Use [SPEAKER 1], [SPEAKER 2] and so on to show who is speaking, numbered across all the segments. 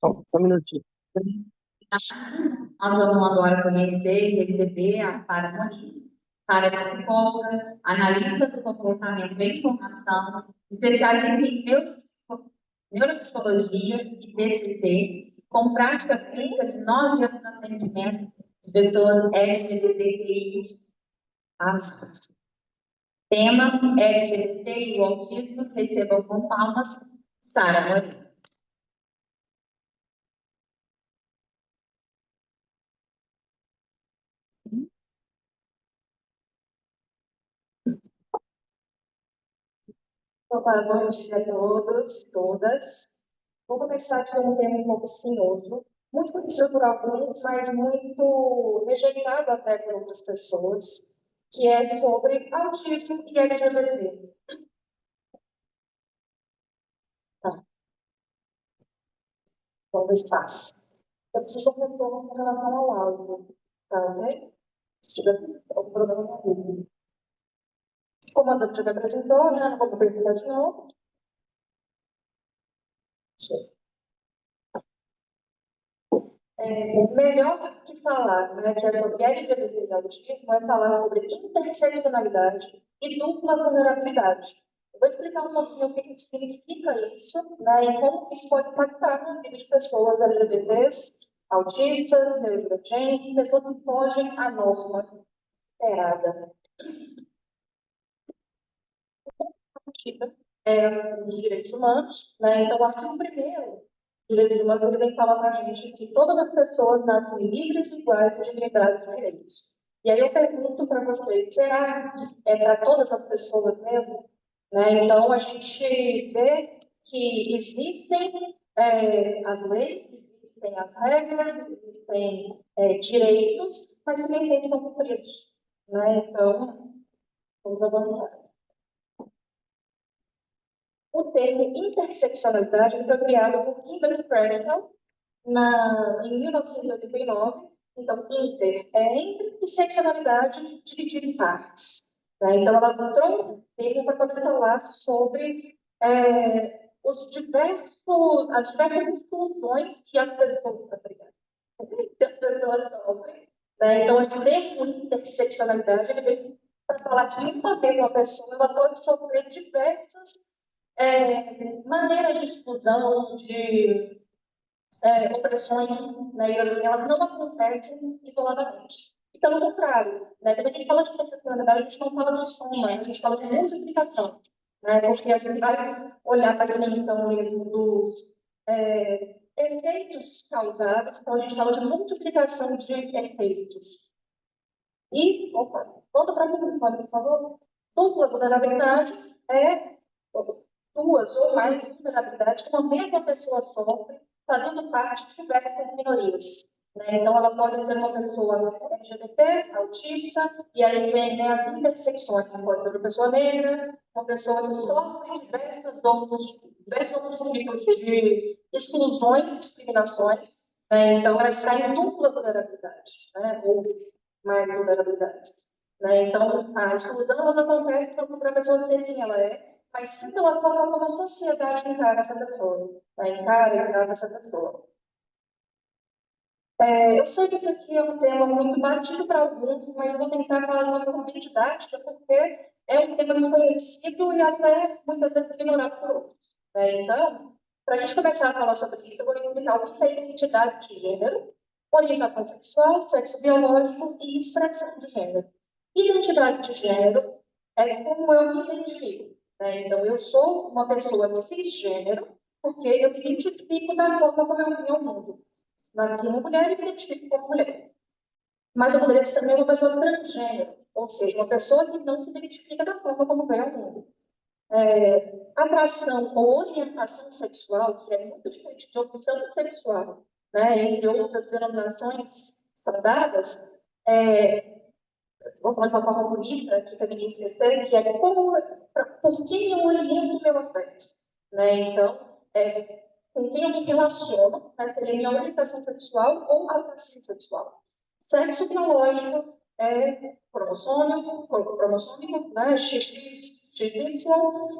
[SPEAKER 1] Só um minutinho.
[SPEAKER 2] Nós vamos agora conhecer e receber a Sara Moniz. Sara é psicóloga, analista do comportamento e informação, especialista em neuropsicologia e TCC, com prática clínica de 9 anos de atendimento de pessoas LGBTQI. Tema LGBT e o autismo. Recebam com palmas Sara Moniz.
[SPEAKER 3] Olá, bom dia a todos, todas. Vou começar aqui um tema um pouco sinuoso, muito conhecido por alguns, mas muito rejeitado até por outras pessoas, que é sobre autismo e LGBT. Tá. Vamos ver se fácil. Eu preciso de um retorno com relação ao áudio, tá, ok? Se tiver algum problema, me avise. Como a doutora me apresentou, né? Não vou apresentar de novo. Melhor que falar, né, que é sobre LGBT e autismo, é falar sobre interseccionalidade e dupla vulnerabilidade. Eu vou explicar um pouquinho o que significa isso, né, e como que isso pode impactar na vida de pessoas LGBTs, autistas, neurodivergentes, pessoas que fogem à norma esperada. Dos direitos humanos, né? Então, o artigo 1º dos direitos humanos, ele vem falar para a gente que todas as pessoas nascem livres, iguais, dignidades e direitos. E aí eu pergunto para vocês, será que é para todas as pessoas mesmo? Né? Então, a gente vê que existem as leis, existem as regras, existem direitos, mas que nem sempre são cumpridos. Né? Então, vamos avançar. O termo interseccionalidade foi criado por Kimberly Crenshaw em 1989. Então, inter é entre e seccionalidade dividida em partes. Né? Então, ela trouxe esse termo para poder falar sobre as diversas disfunções que as pessoas sofrem. Né? Então, esse termo interseccionalidade ele vem para falar que uma mesma pessoa ela pode sofrer diversas maneiras de exclusão, de opressões, né, elas não acontecem isoladamente. E pelo contrário, né, quando a gente fala de interseccionalidade, a gente não fala de soma, a gente fala de multiplicação, né, porque a gente vai olhar para a dimensão mesmo dos efeitos causados, então a gente fala de multiplicação de efeitos. E, volta para mim, por favor. Dupla vulnerabilidade é duas ou mais vulnerabilidades que uma mesma pessoa sofre, fazendo parte de diversas minorias. Né? Então, ela pode ser uma pessoa LGBT, autista, e aí vem as intersecções. Pode ser uma pessoa negra, uma pessoa que sofre diversos tipos de exclusões e discriminações. Né? Então, ela está em dupla vulnerabilidade, né? Ou mais vulnerabilidades. Né? Então, a exclusão ela não acontece para a pessoa ser quem ela é, mas sim pela forma como a sociedade encara essa pessoa, né? Encara essa pessoa. Eu sei que esse aqui é um tema muito batido para alguns, mas eu vou tentar falar de uma forma bem didática, porque é um tema desconhecido e até muitas vezes ignorado por outros. Né? Então, para a gente começar a falar sobre isso, eu vou explicar o que é identidade de gênero, orientação sexual, sexo biológico e expressão de gênero. Identidade de gênero é como eu me identifico. Né? Então, eu sou uma pessoa cisgênero porque eu me identifico da forma como eu vim ao mundo. Nasci uma mulher e me identifico como mulher. Mas eu poderia ser também uma pessoa transgênero, ou seja, uma pessoa que não se identifica da forma como veio ao mundo. Atração ou orientação sexual, que é muito diferente de opção sexual, né, entre outras denominações saudadas, vou falar de uma forma bonita, que feminista que é por quem eu oriento o meu afeto. Né? Então, com quem eu me relaciono, né, seria minha orientação sexual ou atração sexual. Sexo biológico é cromossômico, né, XY,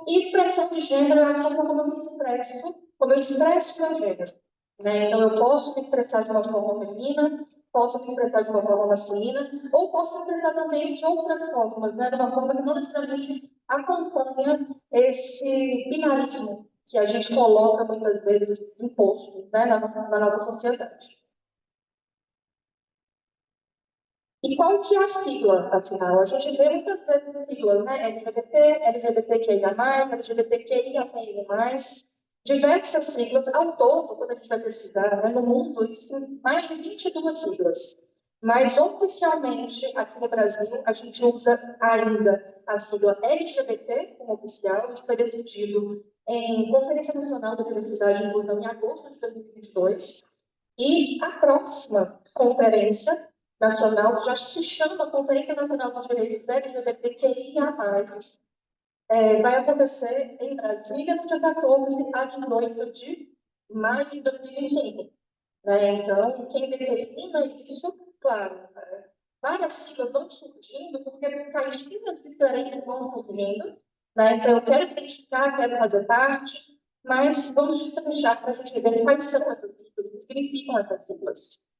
[SPEAKER 3] e expressão de gênero é a forma como eu me expresso, como eu expresso meu gênero. né? Então, eu posso me expressar de uma forma feminina, posso me expressar de uma forma masculina, ou posso me expressar também de outras formas, né? De uma forma que não necessariamente acompanha esse binarismo que a gente coloca muitas vezes imposto, né? Na nossa sociedade. E qual que é a sigla, afinal? A gente vê muitas vezes siglas, né? LGBT, LGBTQIA+, LGBTQIAPN+, diversas siglas. Ao todo, quando a gente vai pesquisar, né, no mundo, existem mais de 22 siglas. Mas, oficialmente, aqui no Brasil, a gente usa ainda a sigla LGBT como oficial. Isso foi decidido em Conferência Nacional da Diversidade e Inclusão em agosto de 2022. E a próxima conferência nacional, já se chama Conferência Nacional dos Direitos LGBTQIA+. Vai acontecer em Brasília no dia 14 a 18 de maio de 2025. Né? Então, quem determina isso, claro, várias siglas vão surgindo, porque caixinhas diferentes vão surgindo. Né? Então, eu quero identificar, quero fazer parte, mas vamos destrinchar para a gente ver quais são essas siglas, o que significam essas siglas.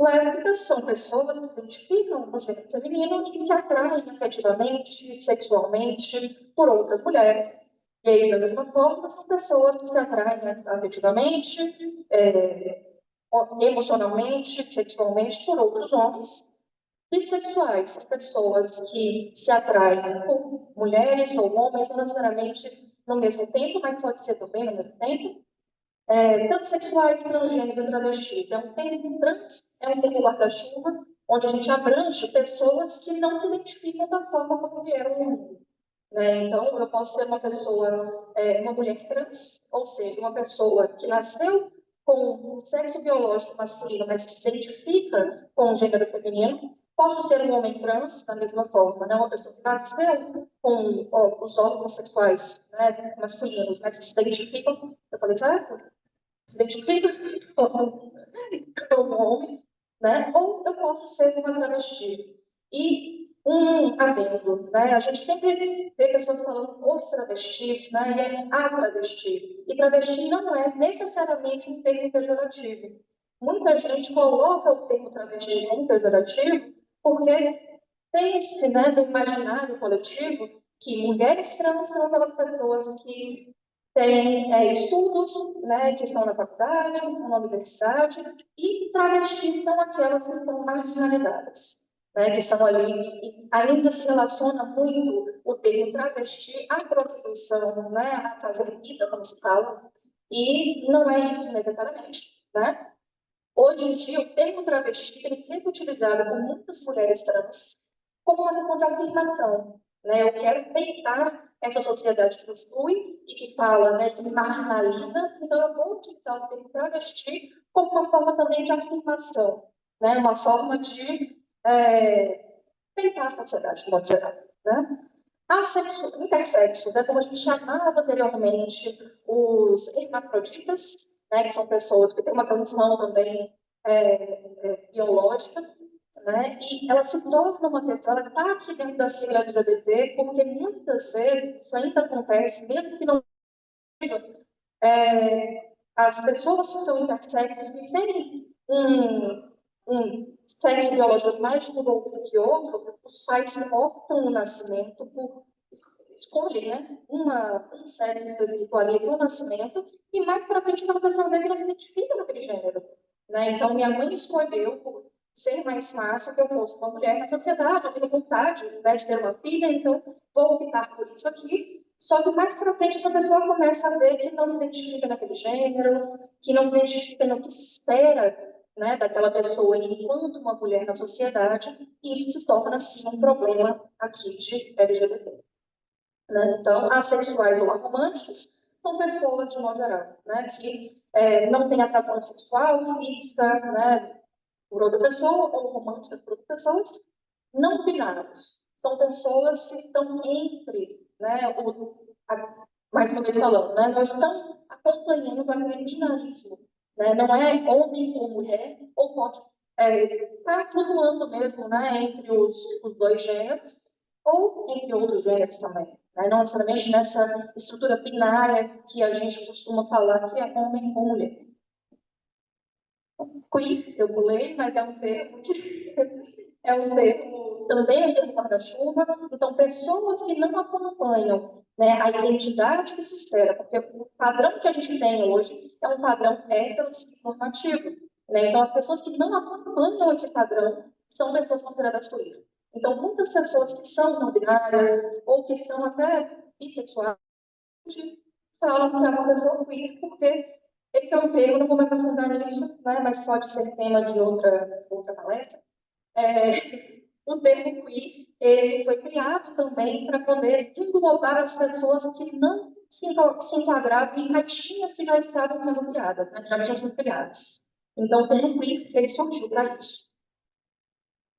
[SPEAKER 3] Lésbicas são pessoas que se identificam com o gênero feminino e que se atraem afetivamente, sexualmente por outras mulheres. Gays, da mesma forma, são pessoas que se atraem afetivamente, emocionalmente, sexualmente por outros homens. Bissexuais são pessoas que se atraem por mulheres ou homens, não necessariamente no mesmo tempo, mas pode ser também no mesmo tempo. Transsexuais, transgêneros e travestis. Trans é um termo guarda-chuva, onde a gente abrange pessoas que não se identificam da forma como vieram no mundo. Né? Então, eu posso ser uma pessoa, uma mulher trans, ou seja, uma pessoa que nasceu com um sexo biológico masculino, mas que se identifica com o gênero feminino. Posso ser um homem trans, da mesma forma, né? Uma pessoa que nasceu com os órgãos sexuais, né, masculinos, mas que se identificam, eu falei certo? Se identifica como homem, né? Ou eu posso ser uma travesti. E um adendo, né? A gente sempre vê pessoas falando os travestis, né? E é a travesti. E travesti não é necessariamente um termo pejorativo. Muita gente coloca o termo travesti como pejorativo porque tem-se, né, no imaginário coletivo que mulheres trans são aquelas pessoas que têm estudos, né, que estão na faculdade, que estão na universidade, e travestis são aquelas que estão marginalizadas, né, que estão ali, ainda se relaciona muito o termo travesti à prostituição, né, a fazer vida, como se fala, e não é isso necessariamente, né? Hoje em dia, o termo travesti tem sido utilizado por muitas mulheres trans como uma questão de afirmação. Né? Eu quero peitar essa sociedade que exclui e que fala, né, que me marginaliza, então eu vou utilizar o termo travesti como uma forma também de afirmação, né? Uma forma de peitar a sociedade, de modo geral. Né? Intersexos, como a gente chamava anteriormente os hermafroditas, né, que são pessoas que têm uma condição também biológica, né, e ela se torna uma questão, ela está aqui dentro da sigla LGBT, porque muitas vezes isso ainda acontece, mesmo que não as pessoas que são intersexos e têm um sexo biológico mais desenvolvido que outro, os pais optam no nascimento por escolhem, né, um sexo específico ali no nascimento, e mais para frente aquela pessoa vê que não se identifica naquele gênero. Né? Então, minha mãe escolheu por ser mais fácil que eu fosse uma mulher na sociedade, eu tenho vontade, né, de ter uma filha, então vou optar por isso aqui. Só que mais para frente essa pessoa começa a ver que não se identifica naquele gênero, que não se identifica no que se espera, né, daquela pessoa enquanto uma mulher na sociedade, e isso se torna, assim, um problema aqui de LGBT. Né? Então, assexuais ou aromânticos são pessoas, de modo geral, né, que não têm atração sexual, física, né, por outra pessoa, ou romântica por outras pessoas. Não binários são pessoas que estão entre, né, mais uma vez falando, né, não estão acompanhando aquele binarismo. Né, não é homem ou mulher, ou pode estar flutuando mesmo, né, entre os dois gêneros, ou entre outros gêneros também. né? Não necessariamente nessa estrutura binária que a gente costuma falar que é homem ou mulher. Queer, eu pulei, mas é um termo é um termo, também é um termo guarda-chuva. Então, pessoas que não acompanham, né, a identidade que se espera, porque o padrão que a gente tem hoje é um padrão heteronormativo, né? Então, as pessoas que não acompanham esse padrão são pessoas consideradas queer. Então, muitas pessoas que são não binárias ou que são até bissexuais falam que é uma pessoa queer porque esse é um termo, não vou me aprofundar nisso, né, mas pode ser tema de outra palestra. O termo queer, ele foi criado também para poder englobar as pessoas que não se enquadravam em caixinhas que já estavam sendo criadas, né, já tinham sido criadas. Então, o termo queer, ele surgiu para isso.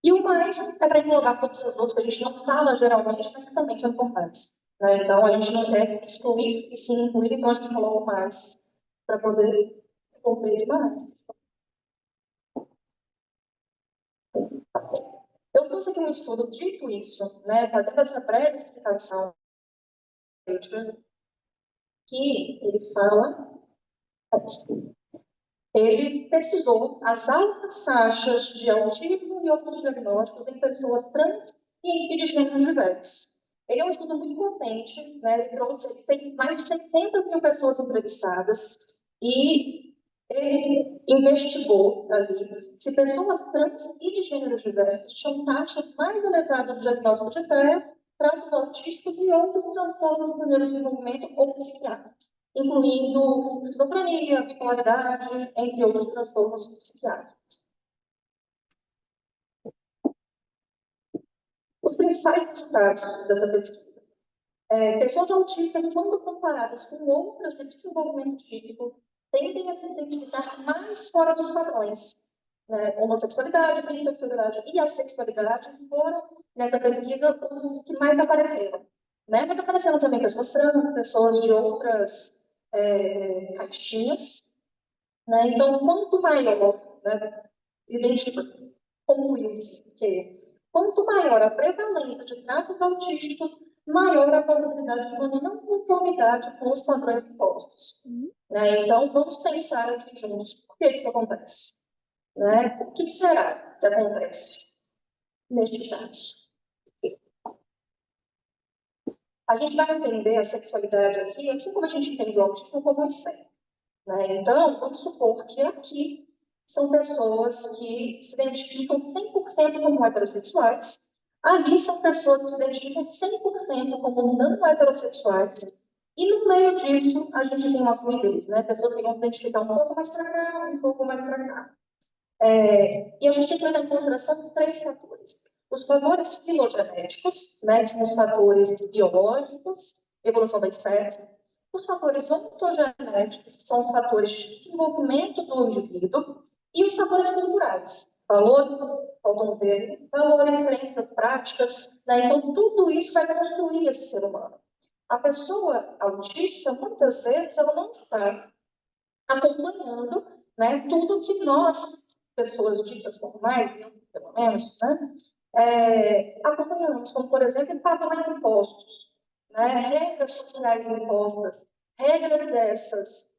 [SPEAKER 3] E o mais é para englobar todos os outros que a gente não fala geralmente, mas que também são importantes, né? Então, a gente não quer excluir e sim incluir, então a gente coloca mais para poder compreender mais. Assim, eu trouxe aqui um estudo, dito isso, né, fazendo essa breve explicação, que ele fala, ele pesquisou as altas taxas de autismo e outros diagnósticos em pessoas trans e de gêneros diversos. Ele é um estudo muito potente, né? Ele trouxe mais de 600 mil pessoas entrevistadas e ele investigou ali se pessoas trans e de gêneros diversos tinham taxas mais elevadas de diagnóstico de TEA, traços autísticos e outros transtornos do neurodesenvolvimento ou psiquiátricos, incluindo esquizofrenia, bipolaridade, entre outros transtornos psiquiátricos. Os principais resultados dessa pesquisa. Pessoas autistas, quando comparadas com outras de desenvolvimento típico, tendem a se identificar mais fora dos padrões. Né? Homossexualidade, bissexualidade e assexualidade foram, nessa pesquisa, os que mais apareceram. Né? Mas apareceram também pessoas trans, pessoas de outras caixinhas. Né? Então, quanto maior, né, identifica como isso, que quanto maior a prevalência de traços autísticos, maior a possibilidade de uma não conformidade com os padrões impostos. Né? Então, vamos pensar aqui juntos por que isso acontece. Né? O que será que acontece neste caso? A gente vai entender a sexualidade aqui, assim como a gente entende o autismo, como isso é. Né? Então, vamos supor que aqui são pessoas que se identificam 100% como heterossexuais, ali são pessoas que se identificam 100% como não heterossexuais, e no meio disso a gente tem uma fluidez, né? Pessoas que vão se identificar um pouco mais para cá, um pouco mais para cá. E a gente tem que levar em consideração 3 fatores. Os fatores filogenéticos, né, que são os fatores biológicos, evolução da espécie, os fatores ontogenéticos, que são os fatores de desenvolvimento do indivíduo, e os fatores culturais, valores, valores, crenças, práticas, né? Então, tudo isso vai construir esse ser humano. A pessoa autista, muitas vezes, ela não está acompanhando, né, tudo que nós, pessoas ditas normais, eu, pelo menos, né, acompanhamos, como, por exemplo, padrões impostos, né, regras sociais impostas, regras dessas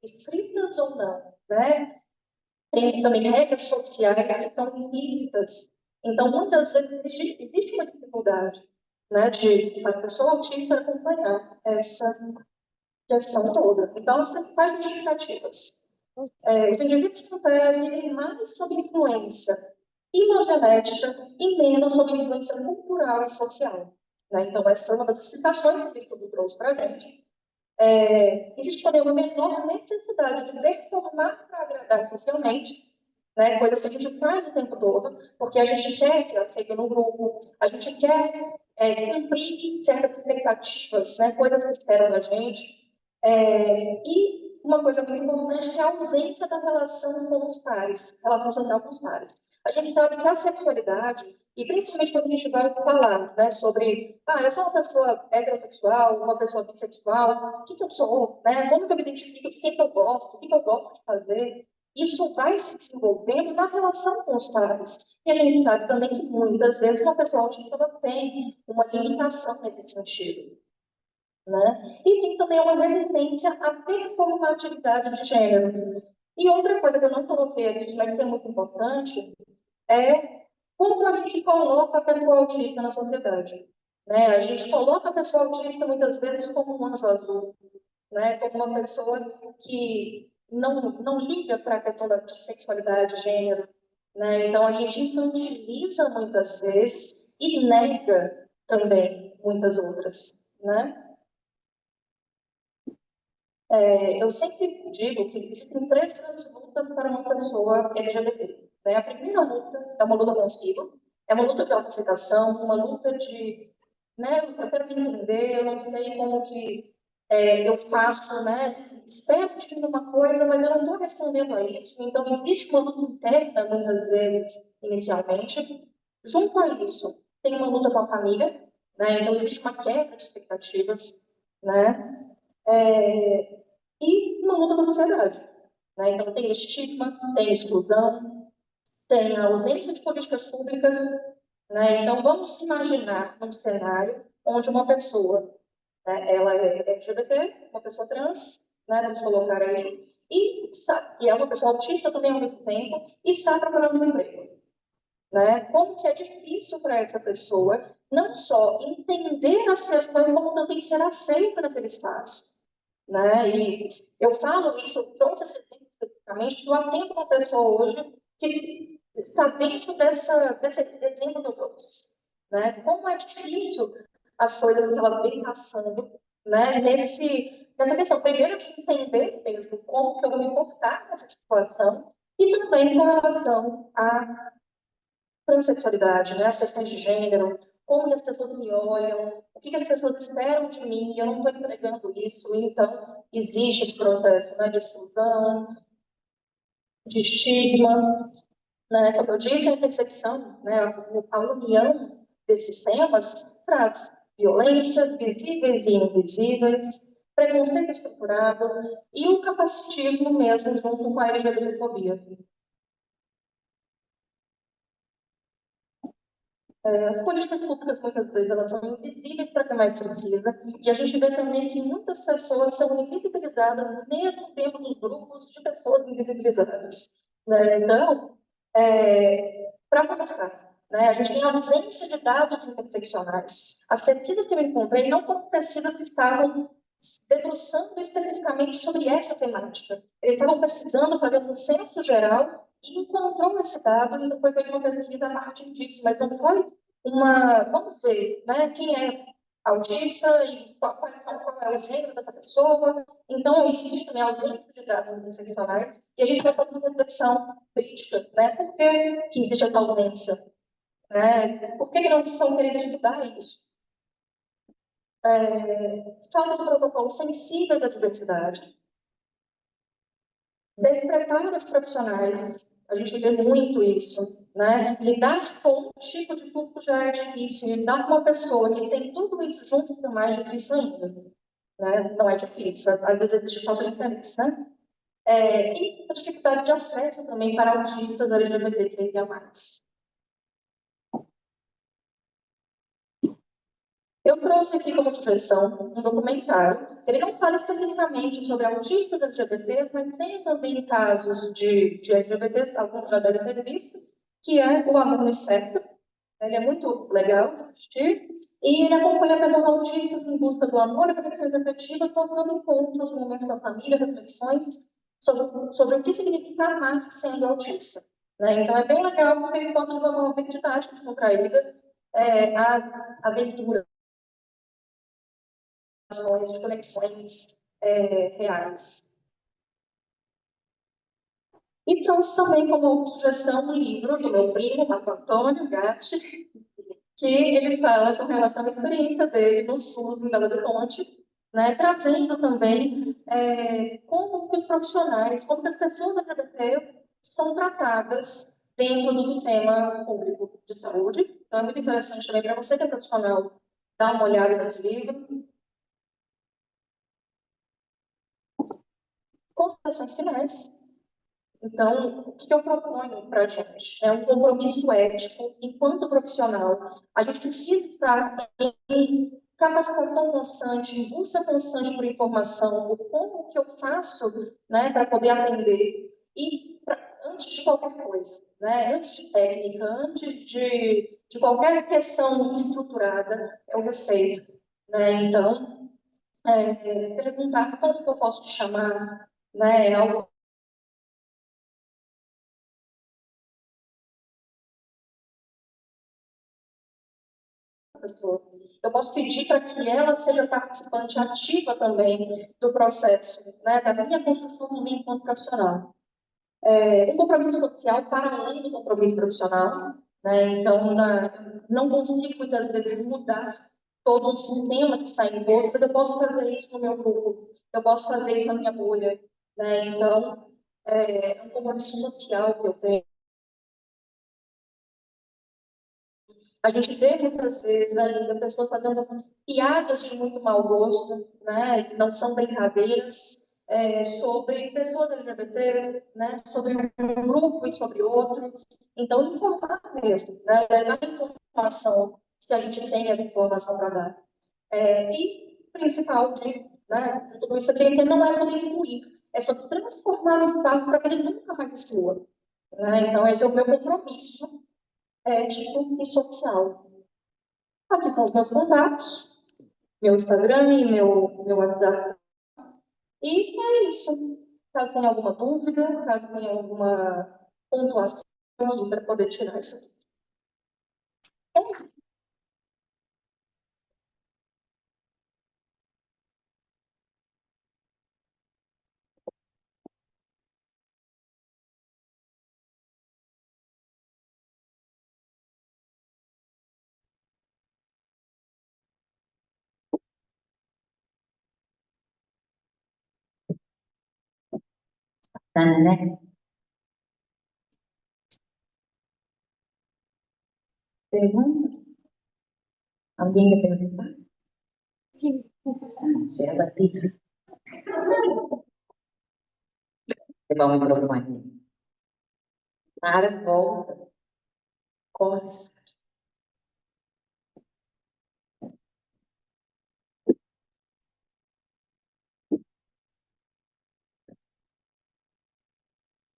[SPEAKER 3] escritas ou não, né? Tem também regras sociais que estão implícitas. Então, muitas vezes existe uma dificuldade, né, de a pessoa autista acompanhar essa questão toda. Então, as principais justificativas. Os indivíduos com TEA vivem mais sob influência imunogenética e menos sob influência cultural e social. Né? Então, essa é uma das explicações que o estudo trouxe para a gente. Existe também uma menor necessidade de performar para agradar socialmente, né? Coisas que a gente faz o tempo todo, porque a gente quer ser aceito no grupo, a gente quer cumprir certas expectativas, né? Coisas que esperam da gente. E uma coisa muito importante é a ausência da relação com os pares, relação social com os pares. A gente sabe que a sexualidade, e principalmente quando a gente vai falar, né, sobre, eu sou uma pessoa heterossexual, uma pessoa bissexual, o que eu sou, né, como que eu me identifico, de quem que eu gosto, o que eu gosto de fazer, isso vai se desenvolvendo na relação com os pais. E a gente sabe também que muitas vezes uma pessoa autista ela tem uma limitação nesse sentido, né? E tem também uma resistência à performatividade de gênero. E outra coisa que eu não coloquei aqui, mas que é muito importante, é como a gente coloca a pessoa autista na sociedade. Né? A gente coloca a pessoa autista muitas vezes como um anjo azul, né? Como uma pessoa que não liga para a questão de sexualidade, de gênero. Né? Então, a gente infantiliza muitas vezes e nega também muitas outras. Né? Eu sempre digo que existem três grandes lutas para uma pessoa LGBT. Né? A primeira luta é uma luta consigo, é uma luta de autoaceitação, uma luta de, né, eu quero me entender, eu não sei como que eu faço, né, espero de mim uma coisa, mas eu não estou respondendo a isso. Então, existe uma luta interna, muitas vezes, inicialmente. Junto a isso, tem uma luta com a família, né? Então, existe uma quebra de expectativas, né? E uma luta com a sociedade. Né? Então, tem estigma, tem exclusão, tem a ausência de políticas públicas. Né? Então, vamos imaginar um cenário onde uma pessoa, né, ela é LGBT, uma pessoa trans, né, vamos colocar aí, e é uma pessoa autista também ao mesmo tempo, e está procurando um emprego. Né? Como que é difícil para essa pessoa não só entender as questões, como também ser aceita naquele espaço. Né? E eu falo isso, eu trouxe esse exemplo especificamente, porque eu atendo uma pessoa hoje que está dentro desse exemplo que eu trouxe. Né? Como é difícil as coisas que ela vem passando, né? Nessa questão, primeiro de entender mesmo como que eu vou me portar nessa situação, e também com relação à transexualidade, né? As questões de gênero, como as pessoas me olham, o que as pessoas esperam de mim, e eu não estou entregando isso, então existe esse processo, né, de exclusão, de estigma, né? Como eu disse, a intersecção, né, a união desses temas traz violências visíveis e invisíveis, preconceito estruturado e o capacitismo mesmo junto com a LGBTfobia. As políticas públicas, muitas vezes, elas são invisíveis para quem mais precisa, e a gente vê também que muitas pessoas são invisibilizadas, mesmo dentro dos grupos de pessoas invisibilizadas. Né? Então, para começar, né, a gente tem a ausência de dados interseccionais. As pesquisas que eu encontrei não foram pesquisas que estavam debruçando especificamente sobre essa temática. Eles estavam pesquisando, fazendo um censo geral, e encontrou esse dado, e foi feita uma pesquisa a partir disso, mas não foi vamos ver, né, quem é autista e qual é o gênero dessa pessoa. Então, existe também a ausência de dados interseccionais, e a gente vai fazer uma reflexão crítica, né, por que existe essa ausência? Né? Por que não estão querendo estudar isso? Falta de protocolos sensíveis à diversidade, despreparo de profissionais, a gente vê muito isso, né? Lidar com um tipo de público já é difícil, lidar com uma pessoa que tem tudo isso junto fica mais difícil ainda, né? Não é difícil, às vezes existe falta de interesse, né? E a dificuldade de acesso também para autistas LGBTQIA+. Eu trouxe aqui como sugestão um documentário. Ele não fala especificamente sobre autistas LGBTs, mas tem também casos de LGBTs, alguns já devem ter visto, que é O Amor no Espectro. Ele é muito legal de assistir. E ele acompanha pessoas autistas em busca do amor e conexões afetivas, mostrando encontros, momentos da família, reflexões sobre o que significa amar sendo autista. Né? Então é bem legal, porque ele conta de uma forma bem didática, descontraída, a aventura de conexões reais. E trouxe também como sugestão um livro do meu primo, Marco Antônio Gatti, que ele fala com relação à experiência dele no SUS em Belo Horizonte, né, trazendo também como que os profissionais, como que as pessoas LGBT são tratadas dentro do sistema público de saúde. Então é muito interessante também para você que é profissional dar uma olhada nesse livro. Considerações finais. Então, o que eu proponho para a gente? É um compromisso ético enquanto profissional. A gente precisa estar em capacitação constante, em busca constante por informação, por como que eu faço, né, para poder aprender. E antes de qualquer coisa, né, antes de técnica, antes de qualquer questão estruturada, é o respeito. Né? Então, perguntar como que eu posso te chamar, né, é algo da pessoa. Eu posso pedir para que ela seja participante ativa também do processo, né, da minha construção também enquanto profissional. Um compromisso social para além do compromisso profissional, né? Então, não consigo muitas vezes mudar todo um sistema que está imposto, eu posso fazer isso no meu grupo, eu posso fazer isso na minha bolha, né? Então, é um compromisso social que eu tenho. A gente vê muitas vezes ainda pessoas fazendo piadas de muito mau gosto, né? Que não são brincadeiras, sobre pessoas LGBT, né? Sobre um grupo e sobre outro. Então, informar mesmo, né? Levar informação, se a gente tem essa informação para dar. E o principal né, de tudo isso aqui é que não é sobre incluir, é sobre transformar o espaço para que ele nunca mais exclua. Né? Então, esse é o meu compromisso ético e social. Aqui são os meus contatos, meu Instagram e meu WhatsApp. E é isso. Caso tenha alguma dúvida, caso tenha alguma pontuação para poder tirar isso aqui.
[SPEAKER 2] Tá, né? Pergunta? Alguém quer perguntar? Sim. Será batida? Levar o microfone. Para, volta, corre.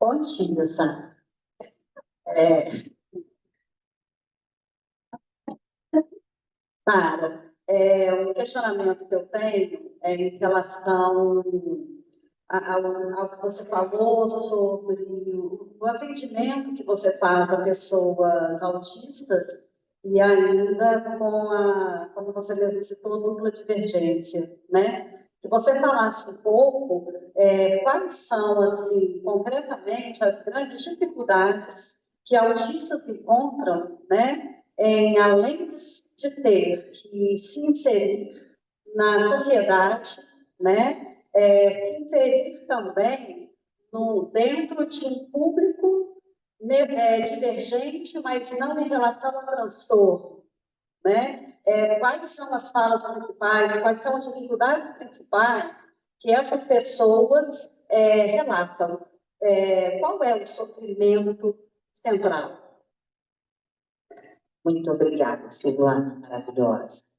[SPEAKER 2] Ótimo, Sara. Sara, um questionamento que eu tenho é em relação ao que você falou sobre o atendimento que você faz a pessoas autistas e ainda como você mesmo citou, dupla divergência, né? Que você falasse um pouco quais são, assim, concretamente, as grandes dificuldades que autistas encontram, né? Além de ter que se inserir na sociedade, né? Se inserir também dentro de um público, né, divergente, mas não em relação ao transtorno, né? Quais são as falas principais, quais são as dificuldades principais que essas pessoas relatam? Qual é o sofrimento central? Muito obrigada, Silvana, maravilhosa.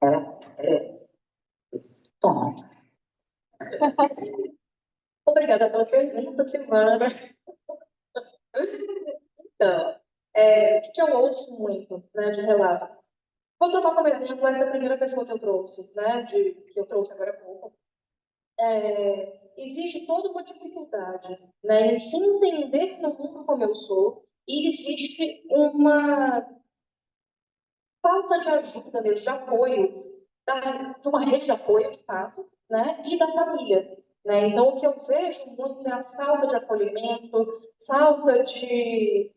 [SPEAKER 2] É, Thomas. Obrigada pela pergunta, Silvana. Então, o que eu ouço muito, né, de relato? Vou tomar como exemplo essa primeira pessoa que eu trouxe, né, que eu trouxe agora há pouco. Existe toda uma dificuldade, né, em se entender no mundo como eu sou, e existe uma falta de ajuda mesmo, de apoio, de uma rede de apoio, de fato, né, e da família. Né? Então, o que eu vejo muito é a falta de acolhimento, falta de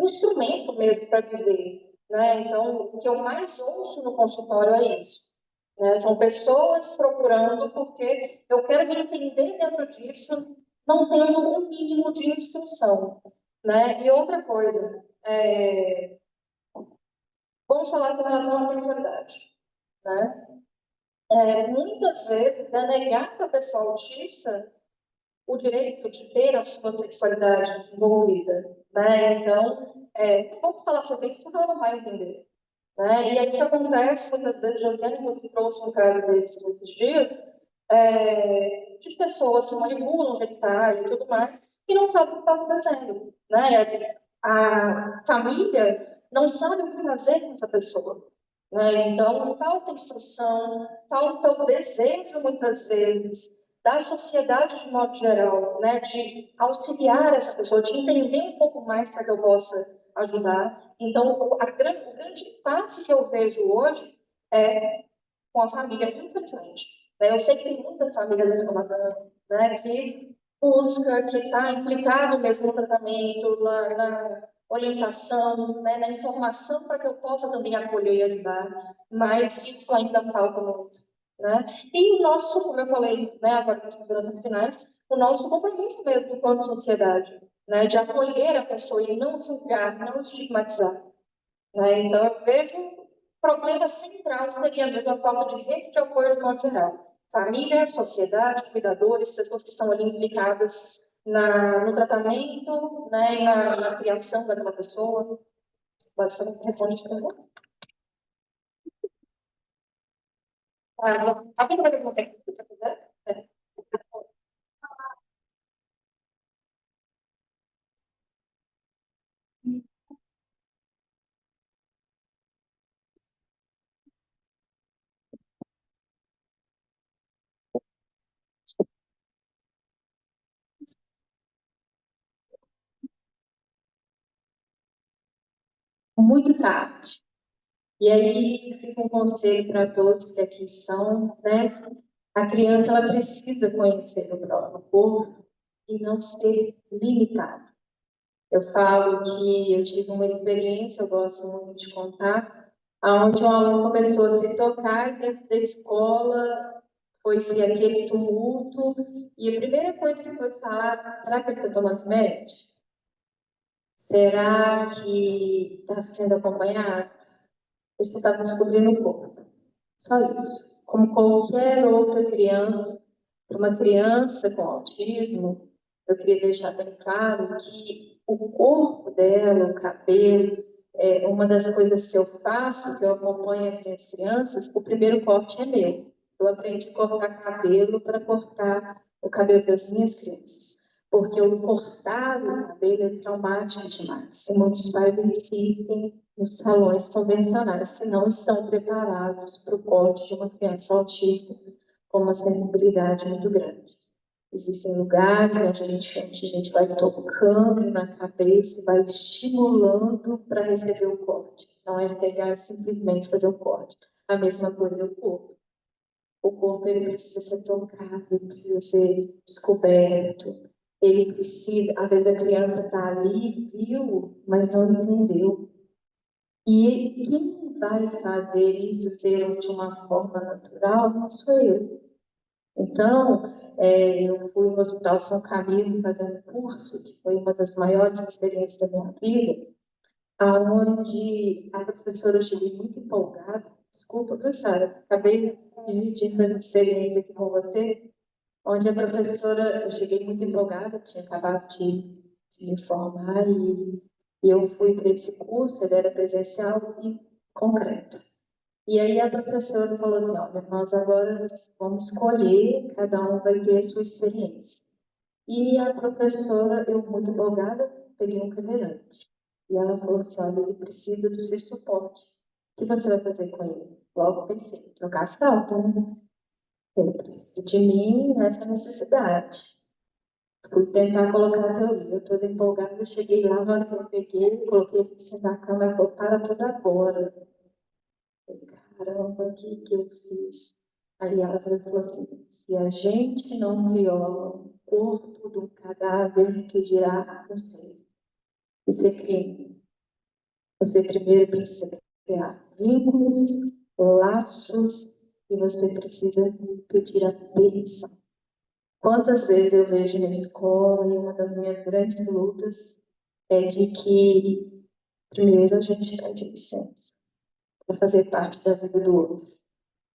[SPEAKER 2] instrumento mesmo para viver. Né? Então, o que eu mais ouço no consultório é isso. Né? São pessoas procurando porque eu quero me entender dentro disso, não tendo um mínimo de instrução. Né? E outra coisa, vamos falar com relação à sexualidade. Né? Muitas vezes é negar para a pessoa autista
[SPEAKER 3] o direito de ter a sua sexualidade desenvolvida, né? Então, vamos falar sobre isso, porque ela não vai entender. Né? E aí o que acontece, muitas vezes, Josiane, você trouxe um caso desses dias, de pessoas que manipulam genitália e tudo mais, e não sabem o que está acontecendo. Né? A família não sabe o que fazer com essa pessoa. Né? Então, falta instrução, falta o desejo, muitas vezes, da sociedade de modo geral, né? De auxiliar essa pessoa, de entender um pouco mais para que eu possa ajudar. Então, o grande impasse que eu vejo hoje é com a família, infelizmente. Né? Eu sei que tem muitas famílias escolares, né, que busca, que está implicado mesmo no tratamento, na orientação, né, na informação para que eu possa também acolher e ajudar, mas isso ainda falta muito. Né? E o nosso, como eu falei, né, agora nas considerações finais, o nosso compromisso mesmo enquanto sociedade, né, de acolher a pessoa e não julgar, não estigmatizar. Né? Então, eu vejo o problema central seria mesmo a falta de rede de apoio de modo geral. Família, sociedade, cuidadores, pessoas que estão ali implicadas no tratamento, né, e na criação daquela pessoa. Você responde a pergunta? Alguém vai perguntar se você quiser? Muito tarde. E aí fica um conselho para todos que aqui são, né? A criança ela precisa conhecer o próprio corpo e não ser limitada. Eu falo que eu tive uma experiência, eu gosto muito de contar, onde um aluno começou a se tocar dentro da escola, foi-se aquele tumulto, e a primeira coisa que foi falar, será que ele está tomando remédio? Será que está sendo acompanhado? Eles estavam descobrindo o corpo. Só isso. Como qualquer outra criança, uma criança com autismo, eu queria deixar bem claro que o corpo dela, o cabelo, é uma das coisas que eu faço, que eu acompanho essas crianças, o primeiro corte é meu. Eu aprendi a cortar cabelo para cortar o cabelo das minhas crianças. Porque o cortar o cabelo é traumático demais. E muitos pais insistem nos salões convencionais, se não estão preparados para o corte de uma criança autista com uma sensibilidade muito grande. Existem lugares onde a gente vai tocando na cabeça, vai estimulando para receber o corte. Não é pegar simplesmente fazer o corte. A mesma coisa é o corpo. O corpo ele precisa ser tocado, ele precisa ser descoberto, ele precisa. Às vezes a criança está ali, viu, mas não entendeu. E quem vai fazer isso ser de uma forma natural não sou eu. Então, eu fui no Hospital São Camilo fazer um curso, que foi uma das maiores experiências da minha vida, onde a professora, eu cheguei muito empolgada, desculpa, viu, Sara? Acabei dividindo essa experiência aqui com você, onde a professora, eu cheguei muito empolgada, tinha acabado de me formar e eu fui para esse curso, ele era presencial e concreto. E aí a professora falou assim, olha, nós agora vamos escolher, cada um vai ter a sua experiência. E a professora, eu muito empolgada, peguei um cadeirante. E ela falou assim, olha, ele precisa do seu suporte. O que você vai fazer com ele? Logo pensei, trocar a fralda, né? Ele precisa de mim nessa necessidade. Fui tentar colocar a teoria. Eu toda empolgada, eu cheguei lá, na hora que eu peguei, coloquei ele na cama e falou, para tudo agora. Caramba, o que eu fiz? Aí ela falou assim, se a gente não viola o corpo do cadáver, que dirá o seu? Isso é crime. Você primeiro precisa criar vínculos, laços, e você precisa pedir a permissão. Quantas vezes eu vejo na escola, e uma das minhas grandes lutas é de que, primeiro, a gente pede licença para fazer parte da vida do outro.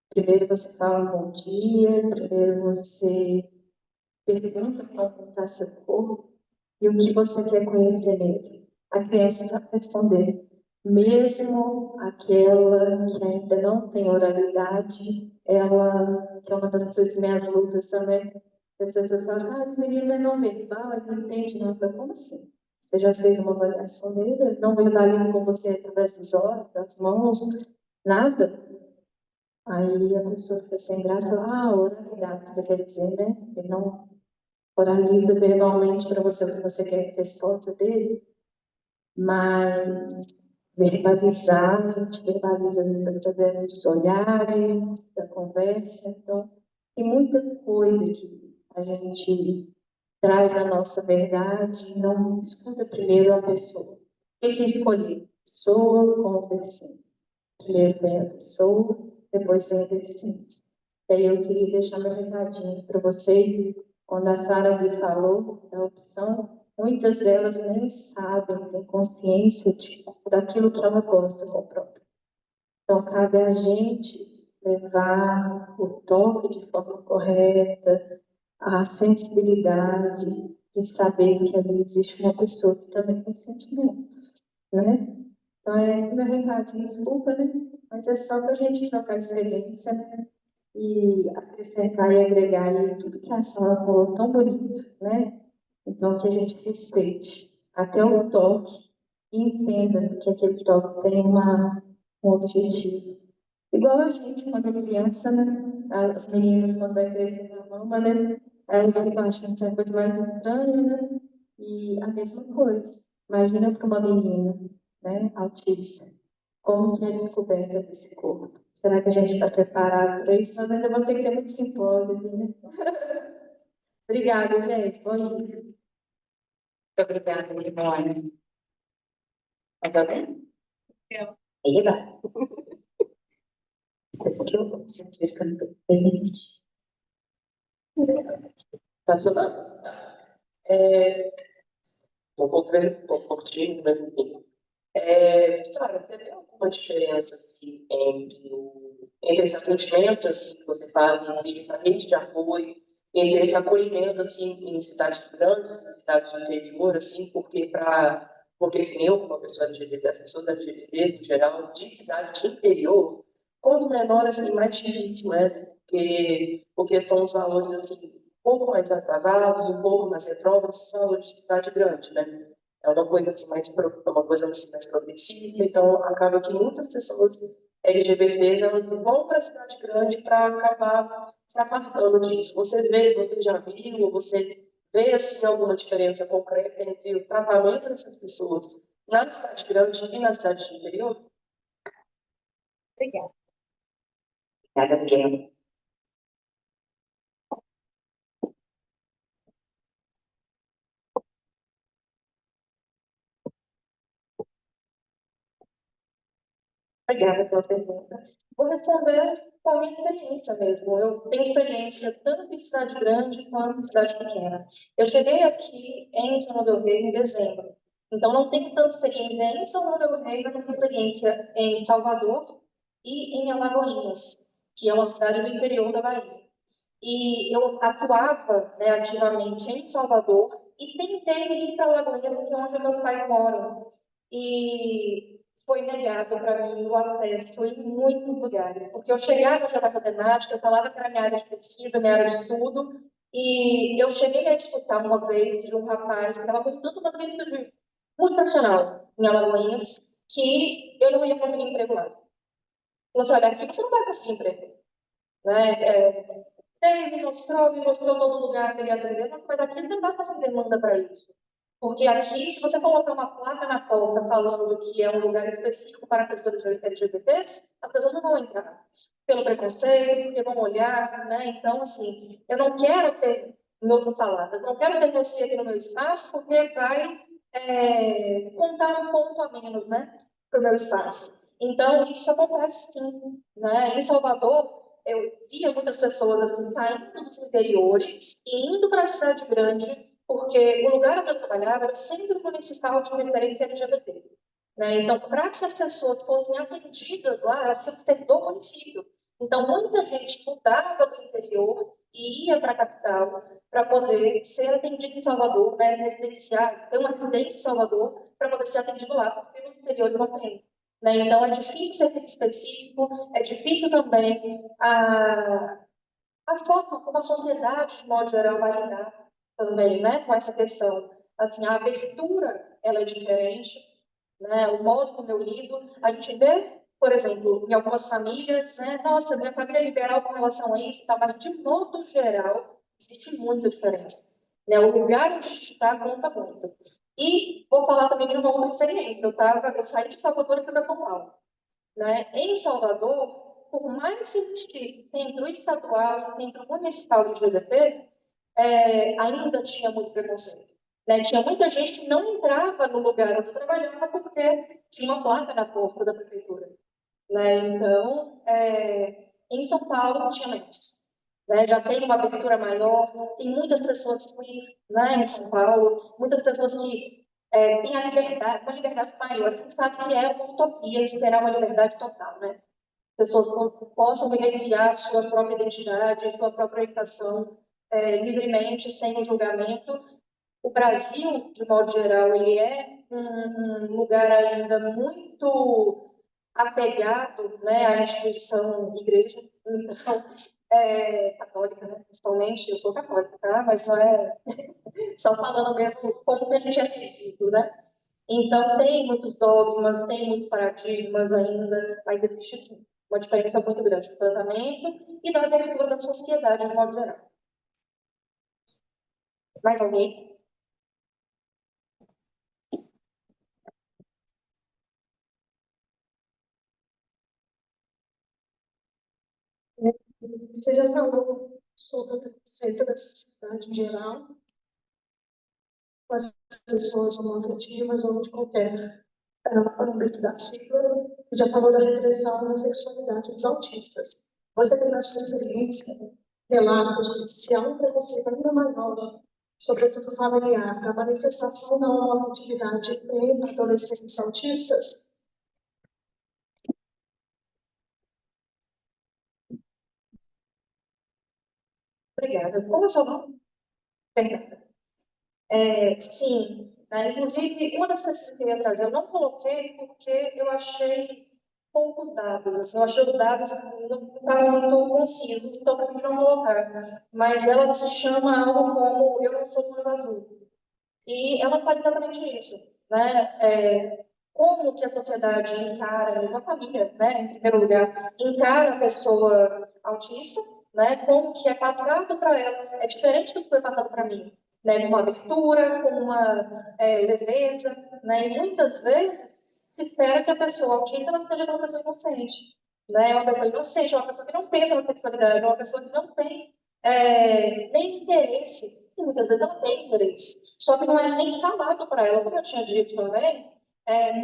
[SPEAKER 3] Primeiro você fala bom dia, primeiro você
[SPEAKER 2] pergunta como está seu corpo e o que você quer conhecer nele. A criança sabe responder. Mesmo aquela que ainda não tem oralidade, ela, que é uma das minhas lutas também, as pessoas falam assim, esse menino é não verbal, ele não entende nada. Como assim? Você já fez uma avaliação dele? Ele não verbaliza com você através dos olhos, das mãos, nada? Aí a pessoa fica sem graça, oralidade, você quer dizer, né? Ele não oraliza verbalmente para você o que você quer a resposta dele, mas verbalizar, a gente verbaliza através dos olhares, da conversa, então tem muita coisa que a gente traz a nossa verdade, não escuta primeiro a pessoa. O que escolher? Pessoa com deficiência. Primeiro vem a pessoa, depois vem a deficiência. E aí eu queria deixar meu recadinho para vocês. Quando a Sara me falou da opção, muitas delas nem sabem, têm consciência daquilo que ela gosta com o próprio. Então, cabe a gente levar o toque de forma correta, a sensibilidade de saber que ali existe uma pessoa que também tem sentimentos, né? Então, é meu recadinho, desculpa, né? Mas é só para a gente trocar experiência, né? E acrescentar e agregar aí tudo que a Sara falou tão bonito, né? Então, que a gente respeite até o toque e entenda que aquele toque tem um objetivo. Igual a gente, quando é criança, né? As meninas, quando vai crescer na mama, né? Elas ficam achando que é a coisa mais estranha, né? E a mesma coisa. Imagina para uma menina, né? Autista. Como que é a descoberta desse corpo? Será que a gente está preparado para isso? Nós ainda vamos ter que ter muito simpósio aqui, né? Obrigada, gente. Bom dia.
[SPEAKER 1] Muito obrigada, Ivone. Mais alguém? Aí vai. Você ficou, você ficando permite.
[SPEAKER 4] Tá tudo bem. Um pouco tímido, mas enfim. Sara, você vê alguma diferença assim, entre esse atendimento assim, que você faz, entre essa rede de apoio, entre esse acolhimento assim, em cidades grandes, em cidades do interior, assim, porque assim, eu, como uma pessoa LGBT, as pessoas LGBTs, no geral, de cidade de interior, quanto menor, assim, mais difícil é, porque são os valores assim, um pouco mais atrasados, um pouco mais retrógrados, os valores de cidade grande, né? É uma coisa assim uma coisa assim, mais progressista, então acaba que muitas pessoas LGBTs elas vão para a cidade grande para acabar se afastando disso. Você já viu, ou você vê assim, alguma diferença concreta entre o tratamento dessas pessoas na cidade grande e na cidade do interior?
[SPEAKER 1] Obrigada. Obrigada, Miguel.
[SPEAKER 3] Obrigada pela pergunta. Vou responder com a minha experiência mesmo. Eu tenho experiência tanto em cidade grande quanto em cidade pequena. Eu cheguei aqui em São João del Rei em dezembro, então não tenho tanta experiência em São João del Rei, mas tenho experiência em Salvador e em Alagoinhas, que é uma cidade do interior da Bahia. E eu atuava, né, ativamente em Salvador e tentei ir para Alagoinhas, que é onde meus pais moram. E foi negado para mim o acesso em muitos lugares, porque eu chegava já nessa temática, eu falava que era minha área de pesquisa, minha área de estudo, e eu cheguei a escutar uma vez de um rapaz que estava montando uma clínica de multinacional em Alagoinhas, que eu não ia conseguir emprego lá. Ele falou assim, olha, aqui você não vai conseguir emprego. Né? Me mostrou todo lugar que ele ia aprender, mas aqui não vai fazer demanda para isso. Porque aqui, se você colocar uma placa na porta falando que é um lugar específico para pessoas LGBTs, as pessoas não vão entrar. Pelo preconceito, porque vão olhar, né? Então, assim, eu não quero ter, em outras palavras, não quero ter você aqui no meu espaço, porque vai contar um ponto a menos, né? Para o meu espaço. Então, isso acontece sim, né? Em Salvador, eu via muitas pessoas assim, saindo dos interiores e indo para a cidade grande, porque o lugar onde eu trabalhava era o Centro Municipal de Referência LGBT. Né? Então, para que as pessoas fossem atendidas lá, elas tinham que ser do município. Então, muita gente mudava do interior e ia para a capital para poder ser atendido em Salvador, né, residenciar, ter uma residência em Salvador, para poder ser atendido lá, porque nos exteriores não tem. Né? Então, é difícil o serviço específico, é difícil também a forma como a sociedade, de modo geral, vai lidar também, né, com essa questão. Assim, a abertura, ela é diferente, né, o modo como eu lido. A gente vê, por exemplo, em algumas famílias, né, nossa, minha família é liberal com relação a isso, tá, mas de modo geral, existe muita diferença. Né, o lugar onde a gente está conta muito. E vou falar também de uma outra experiência. Eu saí de Salvador e fui para São Paulo. Né? Em Salvador, por mais que existisse centro estadual e centro municipal de GDP, ainda tinha muito preconceito. Né? Tinha muita gente que não entrava no lugar onde trabalhava porque tinha uma placa na porta da prefeitura. Né? Então, em São Paulo tinha menos. Né? Já tem uma abertura maior, tem muitas pessoas que, né, em São Paulo, muitas pessoas que têm a liberdade, uma liberdade maior. A gente sabe que é uma utopia esperar uma liberdade total, né? Pessoas possam vivenciar sua própria identidade, sua própria orientação livremente, sem o julgamento. O Brasil, de modo geral, ele é um lugar ainda muito apegado, né, à instituição igreja, então, católica, né, principalmente. Eu sou católica, tá? Mas não é só falando mesmo como que a gente é vivido, né? Então, tem muitos dogmas, tem muitos paradigmas ainda, mas existe sim, uma diferença muito grande do tratamento e da abertura da sociedade, de modo geral. Mais alguém?
[SPEAKER 2] Você já falou sobre o preconceito da sociedade em geral, com as pessoas homoafetivas ou de qualquer âmbito da sigla, já falou da repressão da sexualidade dos autistas. Você tem na sua experiência relatos de se há um preconceito ainda maior, sobretudo familiar, da manifestação da homoafetividade em adolescentes autistas?
[SPEAKER 3] Obrigada. Como é o seu nome? Perdão. Sim, né? Inclusive, uma das coisas que eu ia trazer, eu não coloquei porque eu achei poucos dados, assim, eu achei os dados não estavam muito concisos, então para mim não colocar. Mas ela se chama algo como Eu Não Sou Cor Azul. E ela fala exatamente isso, né? Como que a sociedade encara, mesmo a família, né, em primeiro lugar, encara a pessoa autista, né? Como que é passado para ela, é diferente do que foi passado para mim, né? Com uma abertura, com uma leveza, né? E muitas vezes se espera que a pessoa autista ela seja uma pessoa inocente, né? Uma pessoa inocente, uma pessoa que não pensa na sexualidade, uma pessoa que não tem nem interesse, e muitas vezes ela tem interesse, só que não é nem falado para ela, como eu tinha dito também.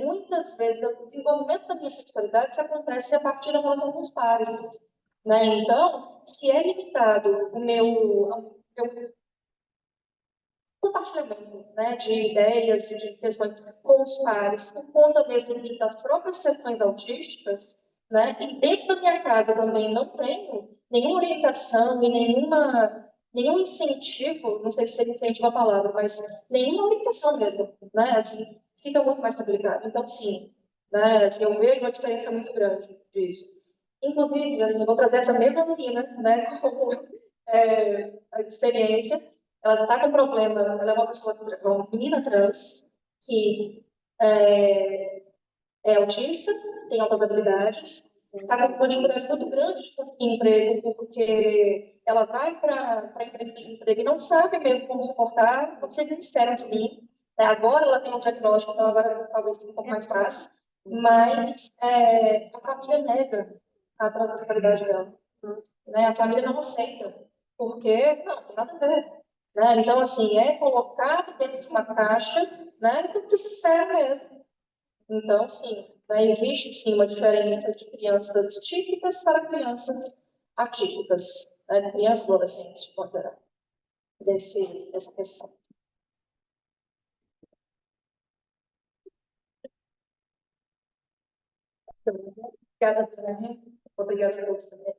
[SPEAKER 3] Muitas vezes o desenvolvimento da minha sexualidade se acontece a partir da relação com os pares, né? Então, se é limitado o meu compartilhamento, né, de ideias e de questões com os pares, por conta mesmo das próprias sessões autísticas, né, e dentro da minha casa também não tenho nenhuma orientação e nenhum incentivo, não sei se seria incentivo a palavra, mas nenhuma orientação mesmo, né, assim, fica muito mais complicado. Então, sim, né, assim, eu vejo uma diferença muito grande disso. Inclusive, assim, eu vou trazer essa mesma menina, né, como a experiência. Ela está com problema, ela é uma pessoa, uma menina trans, que é autista, tem altas habilidades, está com uma dificuldade muito grande de conseguir emprego, porque ela vai para a entrevista de emprego e não sabe mesmo como se portar, não sei o que disseram de mim. Agora ela tem um diagnóstico, então agora talvez seja um pouco mais fácil, mas a família nega a transexualidade dela. Né? A família não aceita, porque não tem nada a ver. Né? Então, assim, é colocado dentro de uma caixa, né, do que se serve mesmo. Então, sim, né, existe sim uma diferença de crianças típicas para crianças atípicas, né, crianças e adolescentes, de modo geral, dessa questão. Então, obrigada, Dani. Obrigada a todos também,